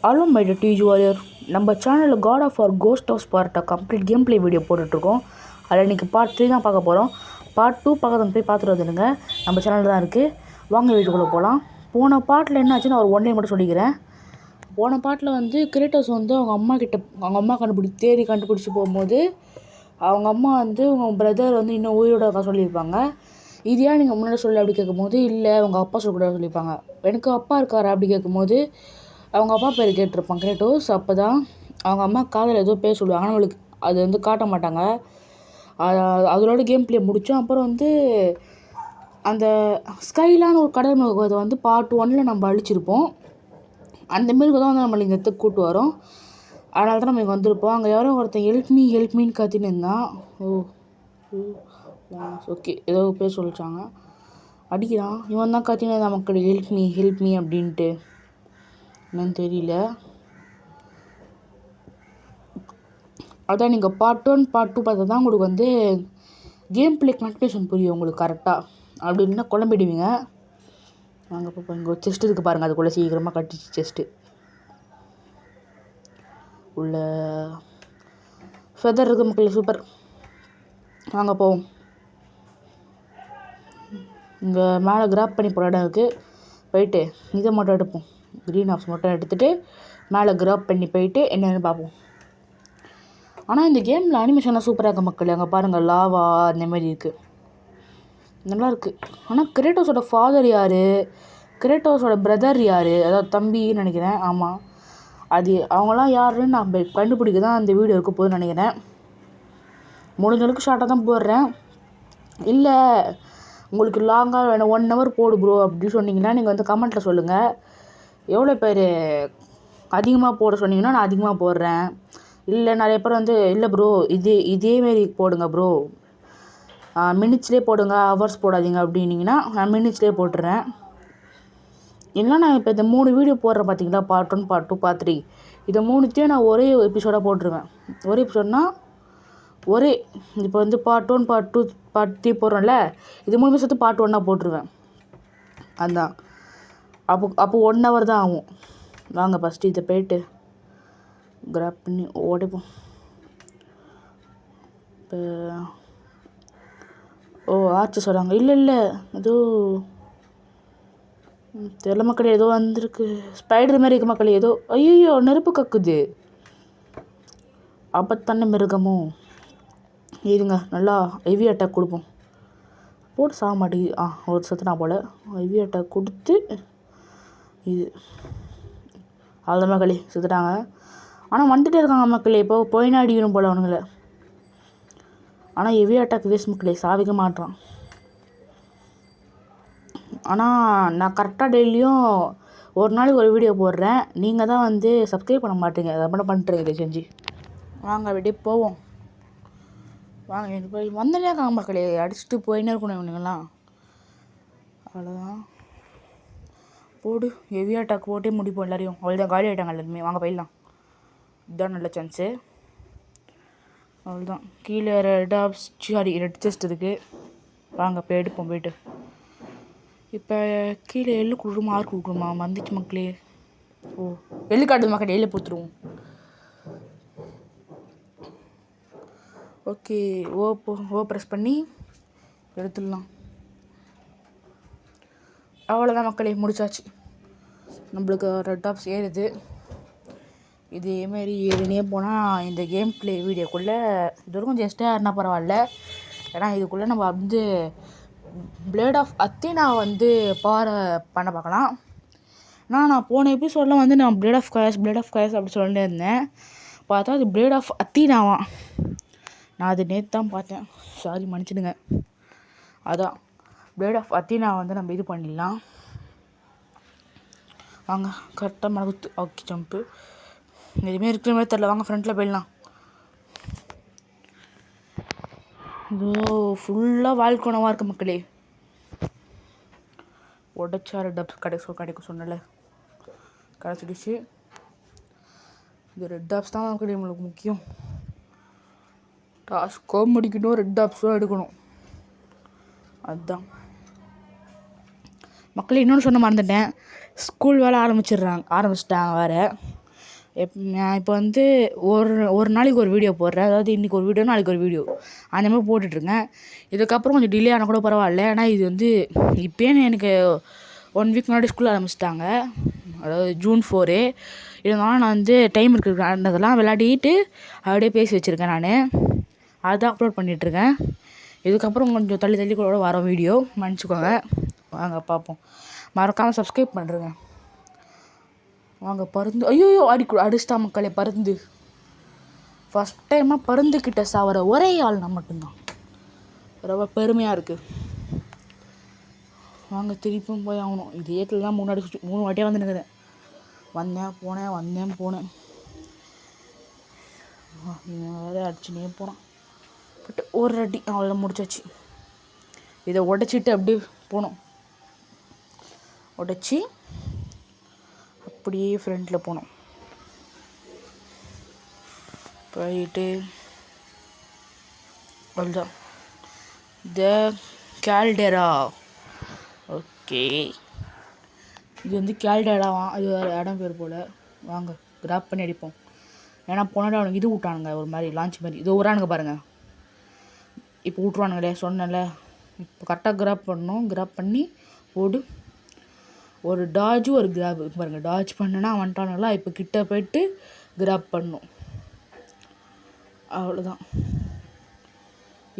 Hello my டியூஜ் warrior. நம்ம சேனலில் God of War Ghost of Sparta complete game play video போட்டுட்ருக்கோம். அதில் இன்றைக்கி பார்ட் 3 தான் பார்க்க போகிறோம். பார்ட் 2 பார்க்க போய் பார்த்துட்டு வந்துடுங்க. நம்ம சேனலில் தான் இருக்குது. வாங்க வீட்டுக்குள்ளே போகலாம். போன பாட்டில் என்ன ஆச்சுன்னு ஒரு 1 டே மட்டும் சொல்லிக்கிறேன். போன பாட்டில் வந்து கிரேட்டோஸ் வந்து அவங்க அம்மா கண்டுபிடிச்சி போகும்போது அவங்க அம்மா வந்து உங்கள் பிரதர் வந்து இன்னும் உயிரோட இருக்கா சொல்லியிருப்பாங்க. இது ஏன் நீங்கள் முன்னாடி சொல்லி அப்படி கேட்கும்போது, இல்லை உங்கள் அப்பா சொல்லக்கூடாது சொல்லியிருப்பாங்க. எனக்கு அப்பா இருக்காரா அப்படி கேட்கும்போது அவங்க அப்பா பேர் கேட்டிருப்பான் கிரேட்டோஸ். அப்போ தான் அவங்க அம்மா காதில் ஏதோ பேர் சொல்லுவாங்க. ஆனால் அவளுக்கு அது வந்து காட்ட மாட்டாங்க. அதோட கேம் பிளே முடித்தோம். அப்புறம் வந்து அந்த ஸ்கைலான ஒரு கடல் மிருகத்தை வந்து பார்ட் 1 நம்ம அழிச்சிருப்போம். அந்த மிருகம் தான் வந்து நம்மளை இந்த இடத்துக்கு கூப்பிட்டு வரோம். அதனால தான் நம்ம இங்கே வந்திருப்போம். அங்கே யாரோ ஒருத்தன் ஹெல்ப் மீன்னு கத்தின்னு இருந்தான். ஓகே, ஏதோ பேர் சொல்லிச்சாங்க. அடிக்கிறான். இவன் தான் கத்தின்னு இருந்தான் மக்கள், ஹெல்ப் மீ அப்படின்ட்டு. என்னன்னு தெரியல. அதான் நீங்கள் பார்ட் 1 பார்ட் 2 பார்த்தா தான் உங்களுக்கு வந்து கேம் பிளே கனெக்டேஷன் புரியும் உங்களுக்கு கரெக்டாக. அப்படி இல்லைன்னா குழம்பிடுவீங்க. நாங்கள் இப்போ இங்கே ஒரு செஸ்ட் இருக்குது பாருங்கள். அதுக்குள்ளே சீக்கிரமாக கட்டிச்சு செஸ்ட்டு. உள்ள ஃபெதர் இருக்குது மக்கள், சூப்பர். வாங்க போவோம். இங்கே மேலே கிராப் பண்ணி போகிற இடம் இருக்குது. போயிட்டு இதை மட்டும் எடுப்போம். க்ரீன் ஆப்ஸ் மட்டும் எடுத்துகிட்டு மேலே கிராப் பண்ணி போயிட்டு என்னென்னு பார்ப்போம். ஆனால் இந்த கேமில் அனிமேஷன்லாம் சூப்பராக இருக்குது மக்கள். அங்கே பாருங்கள், லாவா அந்தமாரி இருக்குது, நல்லாயிருக்கு. ஆனால் கிரேட்டோஸோட ஃபாதர் யார், கிரேட்டோஸோட பிரதர் யார், அதாவது தம்பின்னு நினைக்கிறேன். ஆமாம், அது அவங்களாம் யாருன்னு நான் கண்டுபிடிக்க தான் அந்த வீடியோ இருக்க போகுதுன்னு நினைக்கிறேன். முடிஞ்சளவுக்கு ஷார்ட்டாக தான் போடுறேன். இல்லை உங்களுக்கு லாங்காக வேணும் 1 hour போடு ப்ரோ அப்படி சொன்னீங்கன்னா நீங்கள் வந்து கமெண்ட்டில் சொல்லுங்கள். எவ்வளோ பேர் அதிகமாக போட சொன்னீங்கன்னா நான் அதிகமாக போடுறேன். இல்லை நிறைய பேர் வந்து இல்லை ப்ரோ இதேமாரி போடுங்க ப்ரோ, மினிட்ஸ்லேயே போடுங்க, ஹவர்ஸ் போடாதீங்க அப்படின்னீங்கன்னா நான் மினிட்ஸ்லேயே போட்டுறேன். இல்லைனா நான் இப்போ இந்த 3 வீடியோ போடுறேன் பார்த்தீங்களா, பார்ட் 1 பார்ட் 2 பார்ட் 3, இதை 3த்தையும் நான் ஒரே எபிசோடாக போட்டுருவேன். ஒரே எபிசோட்னா இப்போ வந்து பார்ட் 1 பார்ட் 2 பார்ட் 3 போடுறோம்ல, இது 3 சேர்த்து பார்ட் 1 போட்டுருவேன். அதுதான் அப்போ 1 hour தான் ஆகும். வாங்க ஃபஸ்ட்டு இதை போயிட்டு கிராப் பண்ணி ஓடிப்போம். இப்போ ஆச்சு சொல்கிறாங்க. இல்லை ஏதோ தெரியல மக்களே, ஏதோ வந்திருக்கு. ஸ்பைடர் மாதிரி இருக்கு மக்களே. ஏதோ ஐயோ நெருப்பு கக்குது. அப்பத்தானே மிருகமும். இருங்க, நல்லா ஹெவி அட்டாக் கொடுப்போம். போட்டு சாக மாட்டேங்குது. ஒரு சத்துனா போல் ஹெவி அட்டாக் கொடுத்து இது அவ்வளோ மக்களே செத்துட்டாங்க. ஆனால் வந்துட்டே இருக்காங்க மக்களே. இப்போ போயினா அடிக்கணும் போல் அவனுங்களை. ஆனால் ஹெவி அட்டாக் வேஸ்ட் மக்களே, சாவிக்க மாட்டான். ஆனால் நான் கரெக்டாக டெய்லியும் ஒரு நாளைக்கு ஒரு வீடியோ போடுறேன். நீங்கள் தான் வந்து சப்ஸ்கிரைப் பண்ண மாட்டீங்க. அதை மட்டும் பண்ணுறீங்க இதை செஞ்சு. வாங்க வெளியே போவோம். வாங்க எனக்கு போய் வந்தனே இருக்காங்க மக்களே. அடிச்சுட்டு போயின்னே இருக்கணும் இவனுங்கெல்லாம். அவ்வளோதான், போடு ஹெவி அட்டாக் போட்டே முடிப்போம் எல்லாரையும். அவ்வளோதான், காலி ஆகிட்டாங்க எல்லாருமே. வாங்க போயிடலாம், இதுதான் நல்ல சான்ஸு. அவ்வளோதான், கீழே ரெட் செஸ்ட் இருக்குது. வாங்க போய் எடுப்போம். போயிட்டு இப்போ கீழே எள்ளு கொடுக்குமா ஆறு கொடுக்குமா வந்துச்சு மக்களே. எள்ளு காட்டுது மக்களே, எள்ளு போத்துருவோம். ஓகே, ஓ ப்ரெஸ் பண்ணி எடுத்துடலாம். அவ்வளோதான் மக்களே, முடிச்சாச்சு. நம்மளுக்கு ரெட் ஆப்ஸ் ஏறுது. இதேமாரி ஏறினே போனால் இந்த கேம் பிளே வீடியோக்குள்ளே இது வரைக்கும் ஜஸ்ட்டாக ஏறினா பரவாயில்ல. ஏன்னா இதுக்குள்ளே நம்ம வந்து பிளேட் ஆஃப் அத்தீனா வந்து பண்ண பார்க்கலாம். நான் போன எபிசோடில் வந்து நான் பிளேட் ஆஃப் கயஸ் அப்படி சொல்லிட்டு இருந்தேன். பார்த்தா அது பிளேட் ஆஃப் அத்தீனாவான். நான் அது நேற்று தான் பார்த்தேன், சாரி மன்னிச்சிடுங்க. அதான் பிளேட் ஆஃப் அத்தீனா வந்து நம்ம இது பண்ணிடலாம். வாங்க கரெக்டாக மறக்குத்து. ஓகே, ஜம்ப்பு எதுவுமே இருக்கிற மாதிரி தெரில. வாங்க ஃப்ரண்ட்டில் போயிடலாம். இதோ ஃபுல்லாக வாழ்க்கோணமாக இருக்குது மக்களே. உடச்சா ரெட் ஆப்ஸ் கிடைக்கும் சொன்னல, கிடச்சிடுச்சு. இது ரெட் ஆப்ஸ் தான் மக்களே நம்மளுக்கு முக்கியம். டாஸ்க்கோ முடிக்கணும், ரெட் ஆப்ஸோ எடுக்கணும். அதுதான் மக்களே. இன்னொன்று சொன்ன மறந்துட்டேன், ஸ்கூல் வேலை ஆரம்பிச்சிட்டாங்க வேறு. நான் இப்போ வந்து ஒரு ஒரு நாளைக்கு ஒரு வீடியோ போடுறேன். அதாவது இன்றைக்கி ஒரு வீடியோ, நாளைக்கு ஒரு வீடியோ அந்த மாதிரி போட்டுட்ருக்கேன். இதுக்கப்புறம் கொஞ்சம் டிலே ஆனால் கூட பரவாயில்ல. ஏன்னா இது வந்து இப்போயே எனக்கு 1 வீக் முன்னாடி ஸ்கூல் ஆரம்பிச்சிட்டாங்க. அதாவது June 4. இதனால் நான் வந்து டைம் இருக்கிறதெல்லாம் விளையாடிட்டு அப்படியே பேசி வச்சுருக்கேன். நான் அதுதான் அப்லோட் பண்ணிகிட்ருக்கேன். இதுக்கப்புறம் கொஞ்சம் தள்ளி தள்ளி கூட வர வீடியோ மன்னிச்சிக்கோங்க. வாங்க பார்ப்போம். மறக்காமல் சப்ஸ்கிரைப் பண்ணுறேங்க. வாங்க பருந்து. ஐயோ அடிச்சிட்டா மக்களே பருந்து. ஃபஸ்ட் டைமாக பருந்துக்கிட்ட சாவர ஒரே ஆள் நான் மட்டும்தான். ரொம்ப பெருமையாக இருக்குது. வாங்க திருப்பியும் போய் ஆகணும். இது ஏற்றில் தான் 3 வாட்டியாக வந்து நிற்கிறேன். வந்தேன் போனேன். வேறு அடிச்சுனே போகிறான். பட் ஒரு அடி அவ்வளோ முடிச்சாச்சு. இதை உடச்சிட்டு அப்படியே போனோம். உடச்சி அப்படியே ஃப்ரண்ட்டில் போனோம். போயிட்டு அவ்வளோதான். த கேல்டெரா. ஓகே, இது வந்து கேல்டெராவாம். அது வேறு இடம் பேர் போல். வாங்க கிராப் பண்ணி அடிப்போம். ஏன்னா போனாடி அவனுக்கு இது விட்டானுங்க, ஒரு மாதிரி லான்ச் மாதிரி. இது விட்றானுங்க பாருங்கள். இப்போ விட்ருவானுங்களே சொன்னல. இப்போ கரெக்டாக கிராப் பண்ணணும். கிராப் பண்ணி போடு. ஒரு டாஜு ஒரு கிராப் பாருங்கள். டாஜ் பண்ணுன்னா வந்துட்டானுங்களா. இப்போ கிட்ட போய்ட்டு கிராப் பண்ணணும். அவ்வளோதான்.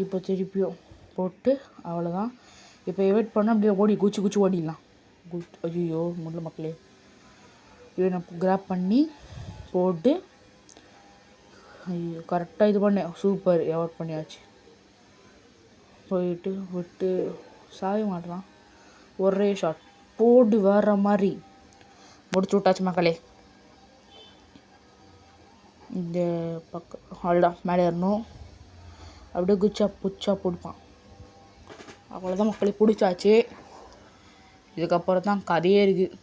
இப்போ திருப்பியும் போட்டு அவ்வளோதான். இப்போ வெயிட் பண்ணால் அப்படியே ஓடி குச்சி ஓடிடலாம். ஐயோ முடியல மக்களே. இதை நான் கிராப் பண்ணி போட்டு ஐயோ கரெக்டாக இது பண்ணேன். சூப்பர், எவட் பண்ணியாச்சு. போயிட்டு விட்டு சாய மாட்டலாம். ஒரே ஷாட் போடு வர்ற மாதிரி முடிச்சு விட்டாச்சு மக்களே. இந்த பக்கம் அவ்வளோதான். மேலே ஏறணும். அப்படியே புச்சா பிடிப்பான். அவ்வளோதான் மக்களே, பிடிச்சாச்சு. இதுக்கப்புறம் தான் கதையே இருக்குது.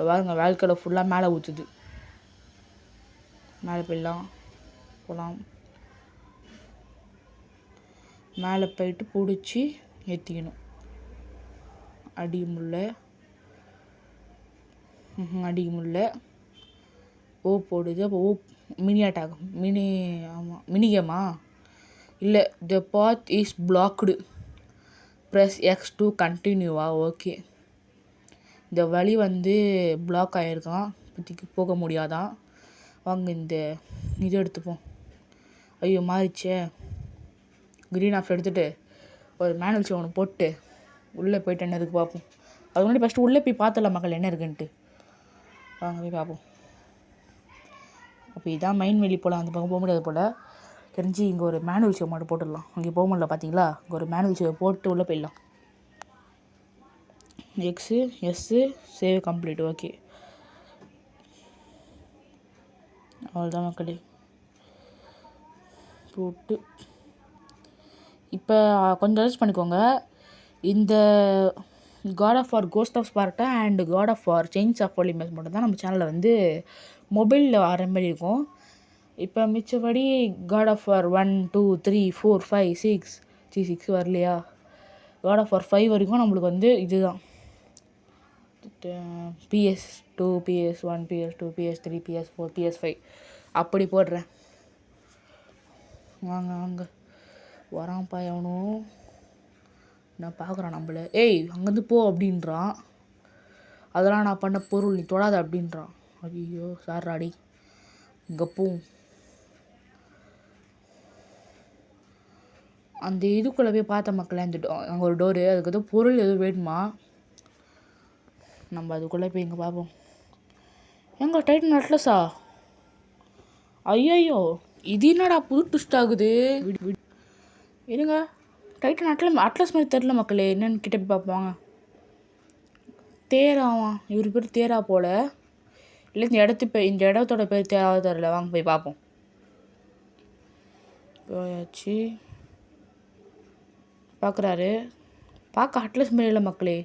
பாருங்க வாழ்க்கையில் ஃபுல்லாக மேலே ஊற்றுது. மேலே போகலாம். மேலே போயிட்டு பிடிச்சி ஏற்றிக்கணும். அடிக்க முடியல. ஓ போடுது. அப்போ ஓ மினி அட்டாக். மினி கேமா இல்லை. The path is blocked. Press X to கண்டினியூவா. ஓகே, இந்த வழி வந்து பிளாக் ஆகிருக்கான். இப்போதைக்கு போக முடியாதான். வாங்க இந்த இது எடுத்துப்போம். ஐயோ மாறிச்சே. க்ரீன் ஆஃப் எடுத்துகிட்டு ஒரு மேனுவல் ஒன்று போட்டு உள்ளே போய்ட்டு என்ன இருக்குது பார்ப்போம். அது முன்னாடி ஃபஸ்ட்டு உள்ளே போய் பார்த்துடலாம் மக்கள் என்ன இருக்குன்ட்டு. வாங்க போய் பார்ப்போம். அப்போ இதான் மெயின் வெளி போல். அந்த பக்கம் போக முடியாது போல் தெரிஞ்சு. இங்கே ஒரு மேனுவல் ஷோ மட்டும் போட்டுடலாம். அங்கே போக முடியல பார்த்தீங்களா. இங்கே ஒரு மேனுவல் ஷோ போட்டு உள்ளே போயிடலாம். S save complete. ஓகே, அவ்வளோதான் மக்களே. போட்டு இப்போ கொஞ்சம் அட்ஜஸ்ட் பண்ணிக்கோங்க. இந்த God of War Ghost of Sparta and God of War Chains of Olympus மட்டும் தான் நம்ம சேனலில் வந்து மொபைலில் வர மாதிரி இருக்கும். இப்போ மிச்சபடி காட் ஆஃப் வார் 1 2 3 4 5 6 வரலையா. காட் ஆஃப் வார் 5 வரைக்கும் நம்மளுக்கு வந்து இதுதான். PS2 PS1 PS2 PS3 PS4 PS5 அப்படி போடுறேன். வாங்க வரான் எவனும். நான் பார்க்குறான் நம்மள. ஏய் அங்கேருந்து போ அப்படின்றான். அதெல்லாம் நான் பண்ண பொருள், நீ தொடாத அப்படின்றான். ஐயோ சாராடி. இங்கே போவும். அந்த இதுக்குள்ளே போய் பார்த்த மக்களே. அந்த அங்கே ஒரு டோரு. அதுக்கு எதுவும் பொருள் எதுவும் வேணுமா. நம்ம அதுக்குள்ளே போய் இங்கே பார்ப்போம். எங்க டைட்டன் அட்லஸா. ஐயோ இது என்னடா புது ட்விஸ்ட் ஆகுது. இருங்க, டைட்டன் அட்லஸ் மாதிரி தெரில மக்களே. என்னென்னு கிட்ட போய் பார்ப்பாங்க. தேராவான். இவர் பேர் தேரா போல். இல்லை இந்த இடத்தோட பேர் தேராவோ தெரில. வாங்க போய் பார்ப்போம். போயாச்சு. பார்க்குறாரு. பார்க்க அட்லஸ் மாதிரி இல்லை மக்களே.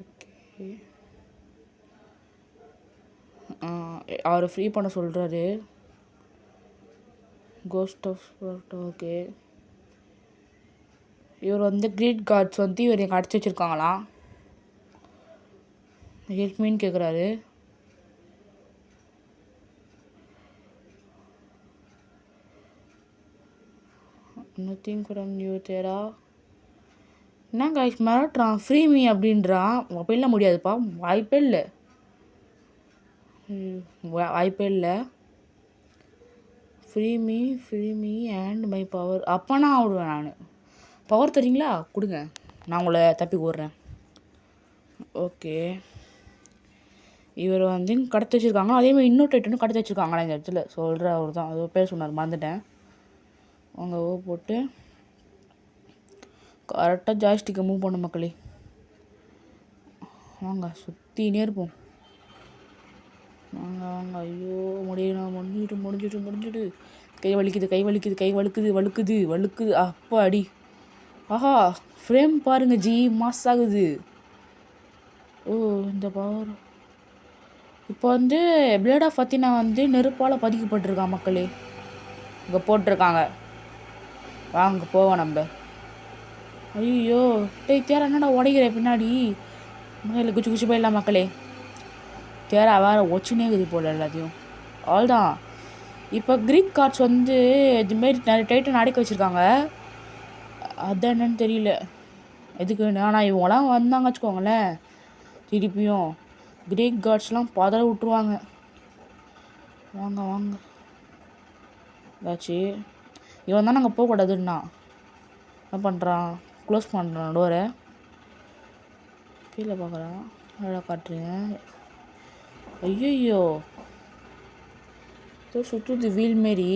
ஓகே, அவரை ஃப்ரீ பண்ண சொல்கிறாரு. Cost of Sparta. ஓகே, இவர் வந்து கிரீட் கார்ட்ஸ் வந்து இவர் எங்கே அடிச்சு வச்சுருக்காங்களாம். ஹெல்ப் மீன்னு கேட்குறாரு. நத்திங் ஃப்ரம் நியூ தேரா. என்ன கைஸ் மிரட்டுறான், ஃப்ரீ மீ அப்படின்றான். அப்படிலாம் முடியாதுப்பா, வாய்ப்பே இல்லை, வாய்ப்பே இல்லை. Free me and my power. அப்போனா விடுவேன் நான். பவர் தரீங்களா, கொடுங்க, நான் உங்களை தப்பி விட்றேன். ஓகே, இவர் வந்து கடத்தி வச்சுருக்காங்க. அதேமாதிரி இன்னொரு டைட்டனும் கடத்தி வச்சுருக்காங்களா இந்த இடத்துல. சொல்கிற அவர் தான், அது பேர் சொன்னார், மறந்துட்டேன். அவங்க போட்டு கரெக்டாக ஜாய்ஸ்டிக்கை மூவ் பண்ண மக்களே. வாங்க சுற்றினே இருப்போம். வாங்க வாங்க. ஐயோ முடியணும், முடிஞ்சிட்டு. கை வலிக்குது. அப்போ அடி. ஆஹா, ஃப்ரேம் பாருங்க ஜி, மாஸ் ஆகுது. ஓ, இந்த பவர் இப்போ வந்து பிளேட் ஆஃப் அத்தினா வந்து நெருப்பால் பதிக்கப்பட்டிருக்கான் மக்களே. இங்கே போட்டிருக்காங்க, வாங்க போவோம் நம்ம. ஐயோ தேரா, என்னடா உடைக்கிற பின்னாடி. இல்லை குச்சி போயிடலாம் மக்களே. தேரா வேறு ஒச்சுனே இருக்குது போல் எல்லாத்தையும். அவ்வளோதான். இப்போ க்ரீக் கார்ட்ஸ் வந்து இதுமாரி நிறைய டைட்டன் அடைக்க வச்சுருக்காங்க. அது என்னன்னு தெரியல எதுக்குன்னு. ஆனால் இவங்களாம் வந்தாங்க வச்சுக்கோங்களேன், திருப்பியும் க்ரீக் கார்ட்ஸ்லாம் பதற விட்ருவாங்க. வாங்க வாங்க. ஏதாச்சு இவன் தான் நாங்கள் போகக்கூடாதுன்னா என்ன பண்ணுறான், க்ளோஸ் பண்ணுறான் டோரை. கீழே பார்க்குறான், அழகாக காட்டுறேன். ஐயோ சுற்றுது வீல் மாரி.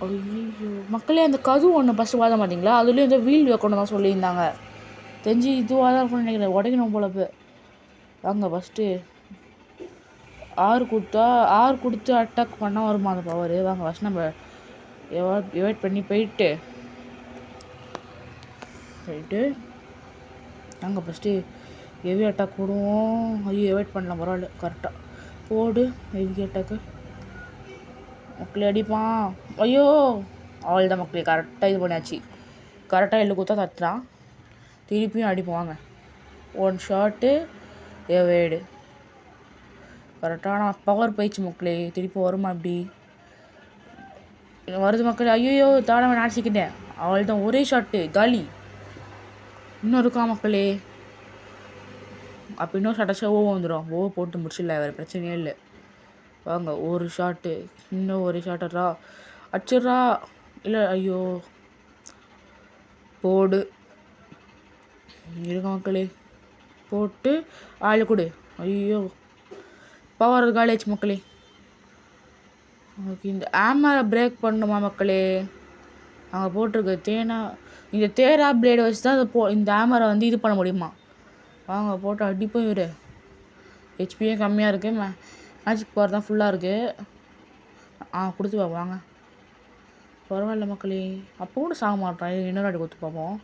ஐயோ மக்களே, அந்த கதவு ஒன்று ஃபஸ்ட்டு வாத மாட்டிங்களா, அதுலேயும் இந்த வீல் வைக்கணும் தான் சொல்லியிருந்தாங்க. தெரிஞ்சு இதுவாக தான் இருக்கும்னு நினைக்கிறேன், உடைக்கணும் போல. இப்போ வாங்க ஃபஸ்ட்டு ஆறு கொடுத்து அட்டாக் பண்ணால் வருமா அந்த பவர். வாங்க ஃபஸ்ட் நம்ம எவாய்ட் பண்ணி போயிட்டு நாங்கள் ஃபஸ்ட்டு ஹெவி அட்டாக் போடுவோம். ஐயோ எவாய்ட் பண்ணலாம், பரவாயில்ல, கரெக்டாக போடு ஹெவி அட்டாக்கு. மக்களே அடிப்பான். ஐயோ அவள் தான் மக்களே, கரெக்டாக இது பண்ணியாச்சு. கரெக்டாக எள்ளு குத்தா தட்டுறான், திருப்பியும் அடிப்போம். வாங்க, ஒன் ஷாட்டு எவேடு. கரெக்டான பவர் போயிடுச்சு மக்களே. திருப்பி வருமா இப்படி வருது மக்களே. ஐயோ தானவன் அடிச்சிக்கிட்டேன். அவள் தான் ஒரே ஷாட்டு காலி. இன்னும் இருக்கா மக்களே. அப்போ இன்னொரு ஷாட்டாச்சும் வந்துடும். போட்டு முடிச்சிடல, வேறு பிரச்சனையே இல்லை. வாங்க ஒரு ஷாட்டு, இன்னும் ஒரு ஷாட்டரா அடிச்சிட்றா. இல்லை ஐயோ போடு இருக்க மக்களே. போட்டு ஆள் கொடு. ஐயோ பவர் காலேஜ் மக்களே. ஓகே, இந்த ஆமரை பிரேக் பண்ணணுமா மக்களே. அங்கே போட்டிருக்கு இந்த தேரா பிளேடை வச்சு தான் இந்த ஆமரை வந்து இது பண்ண முடியுமா. வாங்க போட்டு அடிப்போம். இவர் ஹெச்பியும் கம்மியாக இருக்குது, மேஜிக் பவர் தான் ஃபுல்லாக இருக்குது. கொடுத்து பார்ப்போம். வாங்க பரவாயில்ல மக்களே, அப்போ கூட சாக மாட்டான். இன்னொரு அடி கொடுத்து பார்ப்போம்.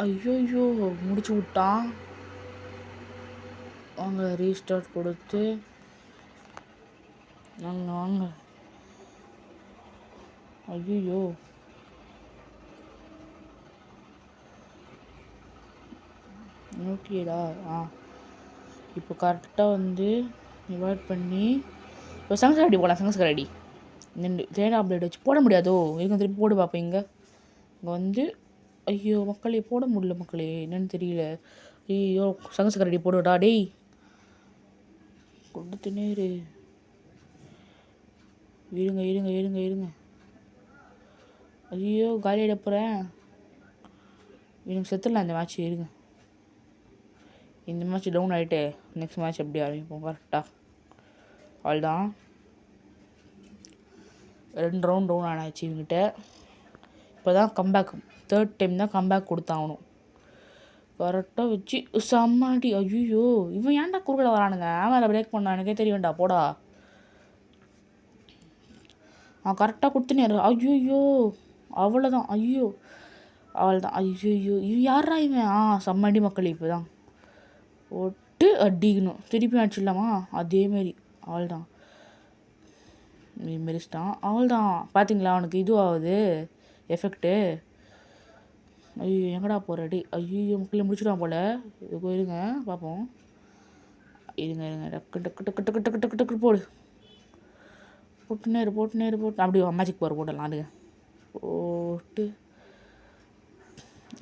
ஐயோ முடிச்சு விட்டான். வாங்க ரீஸ்டார்ட் கொடுத்து வாங்க. ஐயோ ஓகேடா. இப்போ கரெக்டாக வந்து இவாய்ட் பண்ணி இப்போ சங்கஸ்கர் அடி போடலாம். சங்கஸ்கர் அடி நின்று தேனா பிளேட் வச்சு போட முடியாதோ. இதுக்கு திருப்பி போடு பார்ப்போம். இங்கே வந்து ஐயோ மக்களே போட முடியல மக்களே, என்னன்னு தெரியல. ஐயோ சங்கஸ்கர் அடி போடுடா டேய், கொடுத்துனே இருங்க. ஐயோ காலியிட போகிறேன். எனக்கு செத்துடலாம் இந்த மேட்ச். இருங்க, இந்த மேட்ச் டவுன் ஆகிட்டு நெக்ஸ்ட் மேட்ச் எப்படி ஆரம்பிப்போம் கரெக்டாக. அவ்வளோதான், 2 ரவுண்ட் டவுன் ஆனாச்சு இவங்கிட்ட. இப்போ தான் கம்பேக், 3rd டைம் தான் கம்பேக் கொடுத்தாகணும். கரெக்டாக வச்சு செம்மாடி. ஐயோ இவன் ஏன்டா குறுக்கல வரானுங்க. ஆமாம் பிரேக் பண்ண எனக்கே தெரியும்டா போடா. கரெக்டாக கொடுத்துனே. ஐயோ அவ்வளோதான். அவ்வளோதான். ஐயோ இவன் யாரா இவன். செம்மடி மக்கள். இப்போ தான் போட்டு அடிக்கணும். திருப்பி அடிச்சிடலாமா அதேமாரி. அவள்தான் மெரிச்சிட்டான். அவள்தான் பார்த்தீங்களா, அவனுக்கு ஆகுது எஃபெக்ட்டு. ஐயோ எங்கடா போகிற அடி. ஐயோ மக்களே முடிச்சுடுவான் போல். இதுக்கு இருங்க பார்ப்போம். இருங்க டக்கு டக்கு டக்கு டக்கு டக்கு டக்கு டக்கு போடு. போட்டு அப்படியே மேஜிக் பவர் போட்டுடலாம் அதுங்க போட்டு.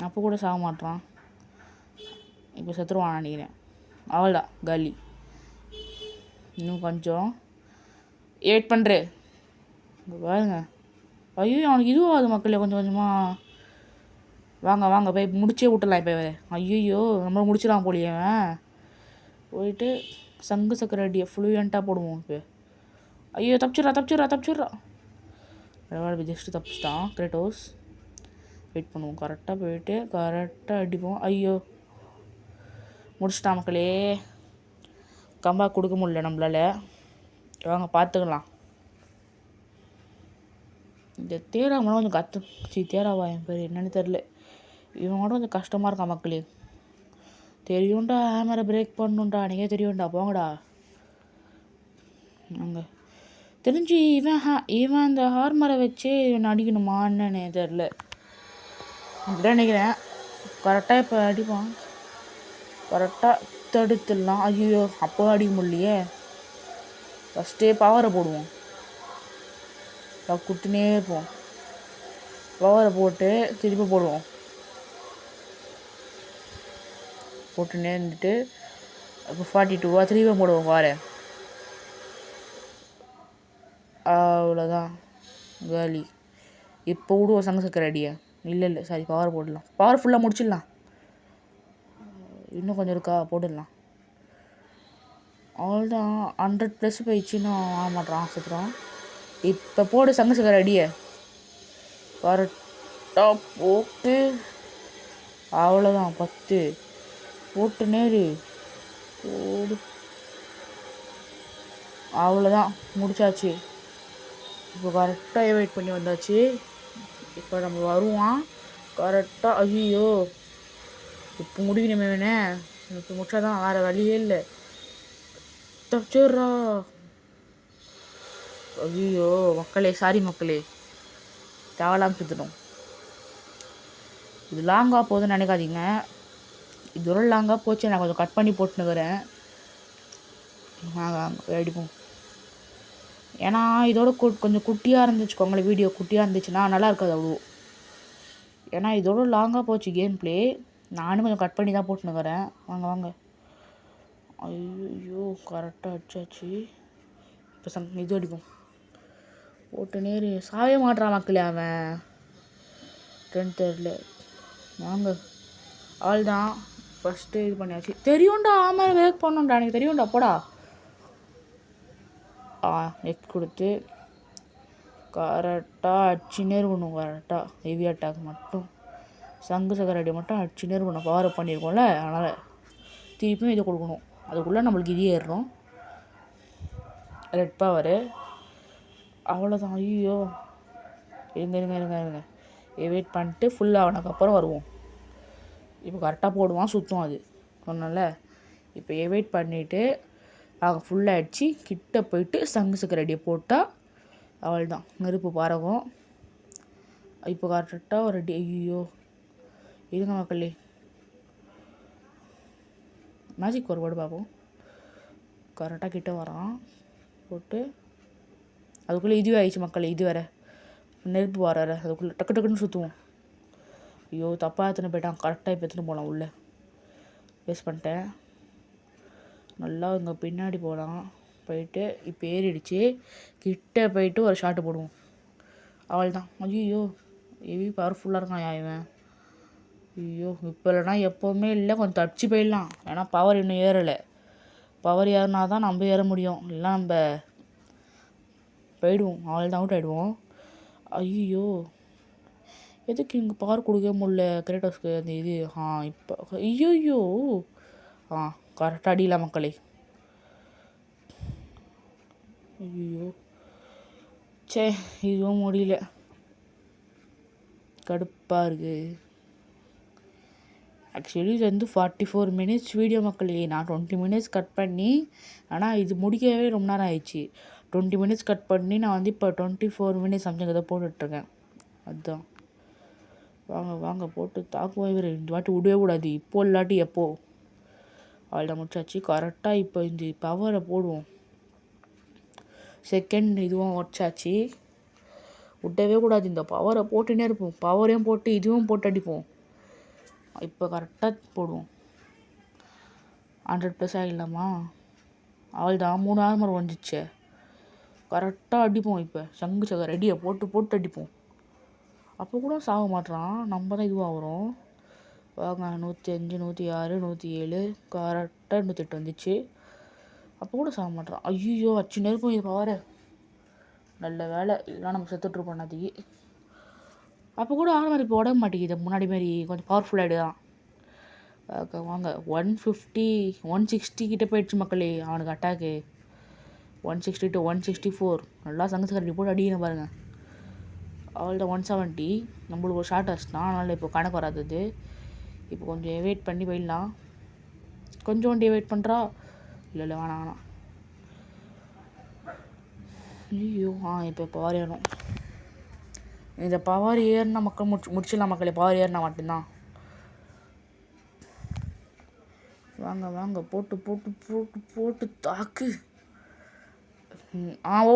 அப்போ கூட சாக மாட்டான். இப்போ செத்துருவான் நினைக்கிறேன். அவ்வளோதான் காலி. இன்னும் கொஞ்சம் வெயிட் பண்ணுற பாருங்க. ஐயோ அவனுக்கு இதுவும் ஆகுது மக்களே கொஞ்சம் கொஞ்சமாக. வாங்க போய் முடிச்சே விட்டுலாம் இப்போ. ஐயோ நம்ம முடிச்சிடலாம் போலியவன். போயிட்டு சங்கு சக்கர அடியை ஃப்ளூயண்ட்டாக போடுவோம் இப்போ. ஐயோ தப்பிச்சிட்றா. ஜஸ்ட்டு தப்பிச்சிட்டான் கிரேட்டோஸ். வெயிட் பண்ணுவோம். கரெக்டாக போயிட்டு கரெக்டாக அடிப்போம். ஐயோ முடிச்சிட்டான் மக்களே. கம்பேக் கொடுக்க முடியல நம்மளால். வாங்க பார்த்துக்கலாம். இந்த தேரா மட்டும் கொஞ்சம் தேராவா என் பேர் என்னன்னு தெரில. இவன் மட்டும் கொஞ்சம் கஷ்டமாக இருக்கான் மக்களே. தெரியும்டா ஹேமரை பிரேக் பண்ணணுன்டா. எனக்கே தெரியும்டா. போங்கடா அங்கே. தெரிஞ்சு இவன் அந்த ஹார்மரை வச்சே இவன் அடிக்கணுமா என்னன்னு தெரில. அப்படிதான் நினைக்கிறேன். கரெக்டாக இப்போ அடிப்பான். கரெக்டாக தடுத்துடலாம். ஐயோ அப்போ அடிக்க முடியலையே. ஃபஸ்ட்டே பவரை போடுவோம். கொடுத்துனே இருப்போம். பவரை போட்டு திருப்பி போடுவோம். போட்டுனே இருந்துட்டு இப்போ 42 திருப்பி போடுவோம் பவரை. அவ்வளோதான் காலி. இப்போ விடுவோம் சங்கு சக்கரை அடியை. இல்லை சாரி பவர் போடலாம். பவர் ஃபுல்லாக முடிச்சிடலாம். இன்னும் கொஞ்சம் இருக்கா போட்டுடலாம். அவ்வளோதான் 100+ போயிடுச்சுன்னு ஆக மாட்டான் செத்துறான். இப்போ போடு சங்கு சக்கரை அடியை கரெக்டாக போட்டு. அவ்வளோதான் 10 போட்டு நேரு போடு. அவ்வளோதான் முடிச்சாச்சு. இப்போ கரெக்டாக வெயிட் பண்ணி வந்தாச்சு. இப்போ நம்ம வருவான் கரெக்டாக. ஐயோ இப்போ முடிக்கணுமே வேணே. இப்போ முடிச்சாதான் வேறு வழியே இல்லை. தப்பிச்சிட்றா. ஐயோ மக்களே சாரி மக்களே. தேவலாம் சுற்றணும். இது லாங்காக போகுதுன்னு நினைக்காதீங்க. இது ஒரு லாங்காக போச்சு. நான் கொஞ்சம் கட் பண்ணி போட்டுனுக்கிறேன். அடிப்போம். ஏன்னா இதோட கொஞ்சம் குட்டியாக இருந்துச்சுக்கோங்களேன். வீடியோ குட்டியாக இருந்துச்சுன்னா நல்லா இருக்காது அவ்வளோ. ஏன்னா இதோட லாங்காக போச்சு கேம் ப்ளே. நானும் கொஞ்சம் கட் பண்ணி தான் போட்டுனுக்கிறேன். வாங்க. ஐயோ கரெக்டாக அடிச்சாச்சு. இப்போ இது அடிப்போம். போட்டு நேரு சாவே மாட்டுறான் மக்களே அவன். தெரில. வாங்க ஆள் தான் ஃபஸ்ட்டு இது பண்ணியாச்சு. தெரியும்டா ஆமாம் வேக் பண்ணணும்டா. எனக்கு தெரியும்டா போடா. நெக் கொடுத்து கரெக்டாக அடிச்சுன்னே இருக்கணும். கரெக்டாக ஹெவி அட்டாக் மட்டும் சங்கு சக்கர அடி மட்டும் அடிச்சுன்னே இருக்கணும். பவர் பண்ணியிருக்கோம்ல அதனால் திருப்பியும் இதை கொடுக்கணும். அதுக்குள்ளே நம்மளுக்கு இது ஏறும் ரெட் பவரு. அவ்வளோதான். ஐயோ இருங்க வெயிட் பண்ணிட்டு ஃபுல்லாக ஆனதுக்கப்புறம் வருவோம். இப்போ கரெக்டாக போடுவான் சுத்தம். அது சொன்னல. இப்போ வெயிட் பண்ணிவிட்டு நாங்கள் ஃபுல்லாக அடித்து கிட்ட போயிட்டு சங்கு சக்கர அடியை போட்டால் அவள்தான் நெருப்பு பறக்கும். இப்போ கரெக்டாக ஒரு அடி. ஐயோ இருங்க மக்களே. மேஜிக் ஒரு வேர்டு பார்ப்போம். கரெக்டாக கிட்ட வரான் போட்டு அதுக்குள்ளே இதுவே ஆயிடுச்சு மக்களே. இது வேறு நெருப்பு வராரு. அதுக்குள்ளே டக்குன்னு சுற்றுவோம். ஐயோ தப்பாக எடுத்துன்னு போயிட்டான். கரெக்டாக இப்போ எடுத்துன்னு போகலாம். உள்ளே வேஸ்ட் பண்ணிட்டேன். நல்லா இங்கே பின்னாடி போகலாம். போயிட்டு இப்போ ஏறிடுச்சு. கிட்ட போயிட்டு ஒரு ஷாட்டு போடுவோம். அவள் தான். ஐயோ ஹெவி பவர்ஃபுல்லாக இருக்கான் இவன். ஐயோ இப்போ இல்லைனா எப்போவுமே இல்லை. கொஞ்சம் தடிச்சு போயிடலாம். ஏன்னா பவர் இன்னும் ஏறலை. பவர் ஏறினா தான் நம்ம ஏற முடியும். இல்லைனா நம்ம போயிடுவோம். அவள் தான் அவுட் ஆகிடுவோம். ஐயோ எதுக்கு இங்கே பவர் கொடுக்க முடியல கிரேட்டோஸ்க்கு அந்த இது. இப்போ ஐயோ கரெக்டாக அடியில மக்களே. ஐயோ இதுவும் முடியல. கடுப்பாக இருக்குது. ஆக்சுவலி இது வந்து 44 மினிட்ஸ் வீடியோ மக்களே. நான் 20 மினிட்ஸ் கட் பண்ணி, ஆனால் இது முடிக்கவே ரொம்ப நேரம் ஆயிடுச்சு. 20 மினிட்ஸ் கட் பண்ணி நான் வந்து இப்போ 24 மினிட்ஸ் சம்திங் இதை போட்டுட்ருக்கேன். அதுதான். வாங்க போட்டு தாக்குவோம். இவர் இந்த வாட்டி விடவே கூடாது. இப்போ இல்லாட்டி எப்போ. அவள்கிட்ட முடிச்சாச்சு. கரெக்டாக இப்போ இந்த பவரை போடுவோம். செகண்ட் இதுவும் உடச்சாச்சு. விட்டவே கூடாது, இந்த பவரை போட்டுன்னே இருப்போம். பவரையும் போட்டு இதுவும் போட்டு அடிப்போம். இப்போ கரெக்டாக போடுவோம். 100+ ஆகிடலாமா? அவள் தான் 3 ஆர்மர் வந்துச்சு. கரெக்டாக அடிப்போம். இப்போ சங்கு சக ரெடியை போட்டு போட்டு அடிப்போம். அப்போ கூட சாக மாட்றான், நம்ம தான் இதுவாக வரும். வாங்க 105, 106, 107, கரெக்டாக 108 வந்துச்சு. அப்போ கூட சாக மாட்றான். ஐயோ அச்சுன்னு இருக்கும் இது பவரை. நல்ல வேலை, இல்லைனா நம்ம செத்துட்ருப்போம் அதுக்கு. அப்போ கூட ஆர்மர் இப்போ உடம்பு மாட்டேங்குது முன்னாடி மாதிரி, கொஞ்சம் பவர்ஃபுல்லாகிடு தான். வாங்க 150, 160 கிட்டே போயிடுச்சு மக்களே அவனுக்கு அட்டாக்கு. 160 to 164 நல்லா சங்கசக்கரடி போட்டு அடிக்கணும் பாருங்கள். அவள்தான் 170. நம்மளுக்கு ஒரு ஷார்ட் அடிச்சிட்டான், அதனால் இப்போ கணக்கு வராது. இப்போ கொஞ்சம் வெயிட் பண்ணி போயிடலாம். கொஞ்சோண்டி வெயிட் பண்ணுறா. இல்லை வேணாம். ஐயோ இப்போ பவர் ஏறணும். இந்த பவர் ஏறினா மக்கள் முடிச்சிடலாம் மக்களே. பவர் ஏறினா மட்டும்தான். வாங்க போட்டு போட்டு போட்டு போட்டு தாக்கு.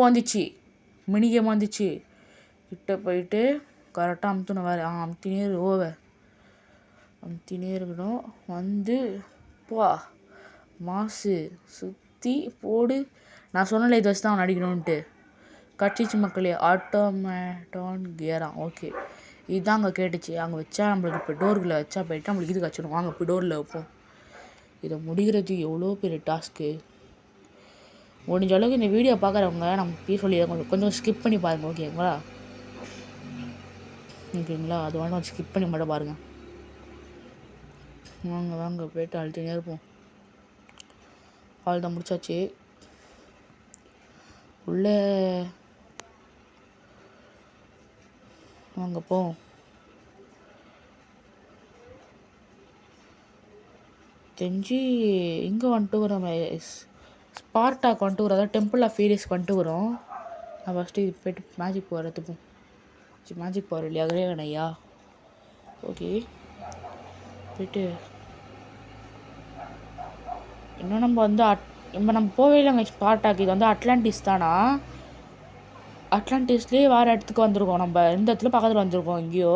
வந்துச்சு, மினி கேம் வந்துச்சு. கிட்ட போயிட்டு கரெக்டாக அமுத்தணும். வேறு அமுத்தினே இருக்கணும். வந்து பா மாசு சுற்றி போடு. நான் சொன்னல இதை வச்சு தான் அவன் அடிக்கணுன்ட்டு. கட்சிச்சு மக்களே. ஆட்டோமேட்டான் கியரா. ஓகே, இதுதான் அங்கே கேட்டுச்சு. அங்கே வச்சா நம்மளுக்கு இப்போ டோர்களை வச்சா போயிட்டு நம்மளுக்கு இது கச்சிடும். வாங்க இப்போ டோரில் வைப்போம். இதை முடிகிறது எவ்வளோ பெரிய டாஸ்க்கு. முடிஞ்ச அளவுக்கு இந்த வீடியோ பார்க்குறவங்க நம்ம சொல்லி கொஞ்சம் ஸ்கிப் பண்ணி பாருங்கள். ஓகேங்களா? அது வேணால் ஸ்கிப் பண்ணி மட்டும் பாருங்கள். வாங்க போய்ட்டு அழுத்தினே இருப்போம். தான் முடிச்சாச்சு. உள்ளே வாங்க போ. தெரிஞ்சு இங்கே வந்துட்டு வரோம். ஸ்பார்டாக் வந்துட்டு வரும், அதாவது டெம்பிள் ஆஃப் ஃபீரிஸ்க்கு வந்துட்டு வரும். நான் ஃபஸ்ட்டு இது போய்ட்டு மேஜிக் பவர் எடுத்துப்போம். மேஜிக் பவர் இல்லையா, கிரேகன் ஐயா. ஓகே, போய்ட்டு இன்னும் நம்ம வந்து நம்ம போவே இல்லைங்க ஸ்பார்டாக். இது வந்து அட்லாண்டிஸ் தானா? அட்லாண்டிஸ்லேயே வேறு இடத்துக்கு வந்திருக்கோம். நம்ம இந்த இடத்துல பக்கத்தில் வந்திருக்கோம் எங்கேயோ.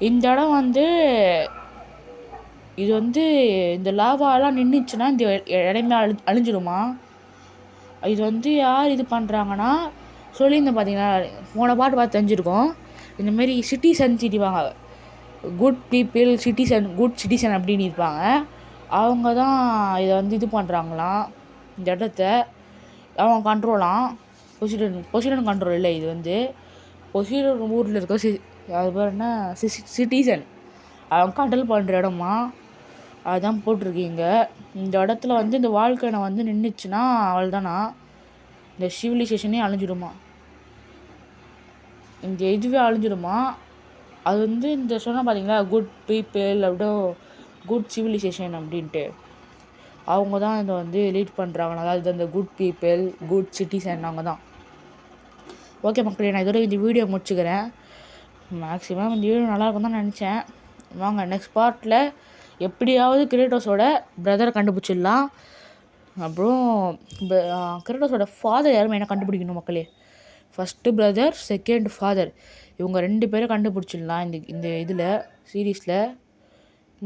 இந்த இடம் வந்து இது வந்து இந்த லாவாலாம் நின்றுச்சுன்னா இந்த இடமே அழிஞ்சிடுமா? இது வந்து யார் இது பண்ணுறாங்கன்னா சொல்லியிருந்தேன் பார்த்தீங்கன்னா, போன பாட்டு பார்த்து தெரிஞ்சிருக்கோம். இந்தமாரி சிட்டிசன் திட்டிவாங்க, good people citizen, good citizen அப்படின்னு இருப்பாங்க. அவங்க தான் இதை வந்து இது பண்ணுறாங்களாம். இந்த இடத்த அவங்க கண்ட்ரோலாம். பொசிடன் கண்ட்ரோல் இல்லை, இது வந்து பொசிடன் ஊரில் இருக்க அது பேர் என்ன சிட்டிசன் அவங்க கண்ட்ரோல் பண்ணுற இடமா. அதுதான் போட்டிருக்கீங்க. இந்த இடத்துல வந்து இந்த வாழ்க்கை வந்து நின்றுச்சுன்னா அவள் தானா இந்த சிவிலைசேஷனே அழிஞ்சிடுமா, இந்த இதுவே அழிஞ்சிடுமா. அது வந்து இந்த சொன்னால் பார்த்தீங்களா, குட் பீப்புள் அப்படின் குட் சிவிலைசேஷன் அப்படின்ட்டு அவங்க தான் இதை வந்து லீட் பண்ணுறாங்க. அதாவது இந்த குட் பீப்புள் குட் சிட்டிசன் அவங்க தான். ஓகே மக்களே, நான் இதோட இந்த வீடியோ முடிச்சுக்கிறேன். மேக்ஸிமம் இந்த வீடியோ நல்லாயிருக்கும் தான் நினச்சேன். வாங்க நெக்ஸ்ட் பார்ட்டில் எப்படியாவது கிரேட்டோஸோட பிரதரை கண்டுபிடிச்சிடலாம். அப்புறம் கிரேட்டோஸோட ஃபாதர் யாருமே என்ன கண்டுபிடிக்கணும் மக்களே. ஃபஸ்ட்டு பிரதர், செகண்ட் ஃபாதர், இவங்க 2 பேரும் கண்டுபிடிச்சிடலாம் இந்த இதில் சீரீஸில்.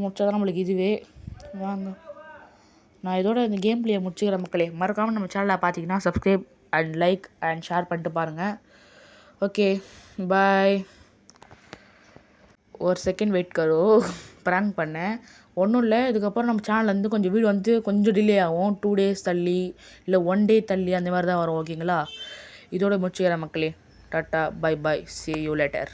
முடிச்சா தான் நம்மளுக்கு இதுவே. வாங்க நான் இதோட இந்த கேம் பிளேயை முடிச்சுக்கிறேன் மக்களே. மறக்காமல் நம்ம சேனலை பார்த்தீங்கன்னா subscribe and like and share பண்ணிட்டு பாருங்கள். Okay bye. ஒரு செகண்ட் வெயிட் கரோ, ப்ராங்க் பண்ணேன் ஒன்றும் இல்லை. இதுக்கப்புறம் நம்ம சேனல்லேருந்து கொஞ்சம் வீடியோ வந்து கொஞ்சம் டிலே ஆகும். 2 days தள்ளி இல்லை 1 day தள்ளி அந்த மாதிரி தான் வரும். ஓகேங்களா? இதோட முடிச்சுக்கிறேன் மக்களே. Tata bye bye, see you later.